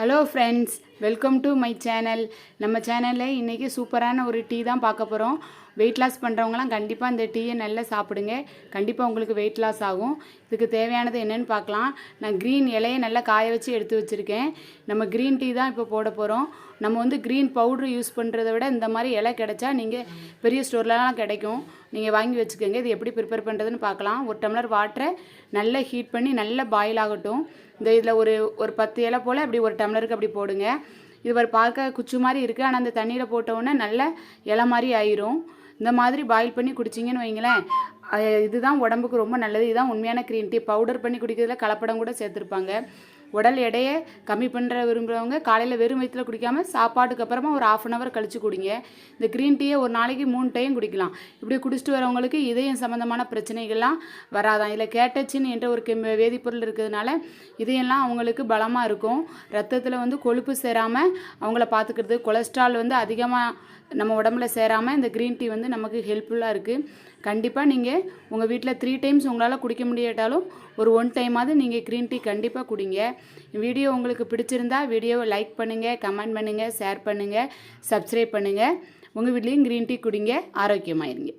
Hello friends, welcome to my channel. நம்ம சேனலில் இன்றைக்கி சூப்பரான ஒரு டீ தான் பார்க்க போகிறோம். வெயிட் லாஸ் பண்ணுறவங்களாம் கண்டிப்பாக இந்த டீயை நல்லா சாப்பிடுங்க. கண்டிப்பாக உங்களுக்கு வெயிட் லாஸ் ஆகும். இதுக்கு தேவையானது என்னென்னு பார்க்கலாம். நான் க்ரீன் இலையை நல்லா காய வச்சு எடுத்து வச்சுருக்கேன். நம்ம க்ரீன் டீ தான் இப்போ போட போகிறோம். நம்ம வந்து க்ரீன் பவுட்ரு யூஸ் பண்ணுறத விட இந்த மாதிரி இலை கிடைச்சா நீங்கள் பெரிய ஸ்டோர்லலாம் கிடைக்கும், நீங்கள் வாங்கி வச்சுக்கோங்க. இது எப்படி ப்ரிப்பேர் பண்ணுறதுன்னு பார்க்கலாம். ஒரு டம்ளர் வாட்டரை நல்லா ஹீட் பண்ணி நல்லா பாயில் ஆகட்டும். இந்த இதில் ஒரு 10 இலை போல் அப்படி ஒரு டம்ளருக்கு அப்படி போடுங்க. இது ஒரு பார்க்க குச்சி மாதிரி இருக்குது, ஆனால் அந்த தண்ணியில் போட்டவுடனே நல்ல இலை மாதிரி ஆயிரும். இந்த மாதிரி பாயில் பண்ணி குடிச்சிங்கன்னு வைங்களேன், இதுதான் உடம்புக்கு ரொம்ப நல்லது. இதுதான் உண்மையான க்ரீன் டீ. பவுடர் பண்ணி குடிக்கிறதுல கலப்படம் கூட சேர்த்துருப்பாங்க. உடல் எடையை கம்மி பண்ணுற விரும்புகிறவங்க காலையில் வெறும் வயிற்றில் குடிக்காமல் சாப்பாட்டுக்கு அப்புறமா ஒரு 1/2 hour கழித்து குடிங்க. இந்த க்ரீன் டீயை ஒரு நாளைக்கு 3 டைம் குடிக்கலாம். இப்படி குடிச்சிட்டு வரவங்களுக்கு இதயம் சம்மந்தமான பிரச்சனைகள்லாம் வராதான். இதில் கேட்டச்சின் என்ற ஒரு வேதிப்பொருள் இருக்கிறதுனால இதயம்லாம் அவங்களுக்கு பலமாக இருக்கும். ரத்தத்தில் வந்து கொழுப்பு சேராமல் அவங்கள பார்த்துக்கிறது, கொலஸ்ட்ரால் வந்து அதிகமாக நம்ம உடம்புல சேராமல் இந்த க்ரீன் டீ வந்து நமக்கு ஹெல்ப்ஃபுல்லாக இருக்குது. கண்டிப்பாக நீங்கள் உங்கள் வீட்டில் 3 times உங்களால் குடிக்க முடியாட்டாலும் ஒரு 1 டைமாவது நீங்கள் க்ரீன் டீ கண்டிப்பாக குடிங்க. வீடியோ உங்களுக்கு பிடிச்சிருந்தா வீடியோவை லைக் பண்ணுங்கள், கமெண்ட் பண்ணுங்கள், ஷேர் பண்ணுங்கள், சப்ஸ்கிரைப் பண்ணுங்கள். உங்கள் வீட்லேயும் க்ரீன் டீ குடிங்க, ஆரோக்கியமாக இருங்க.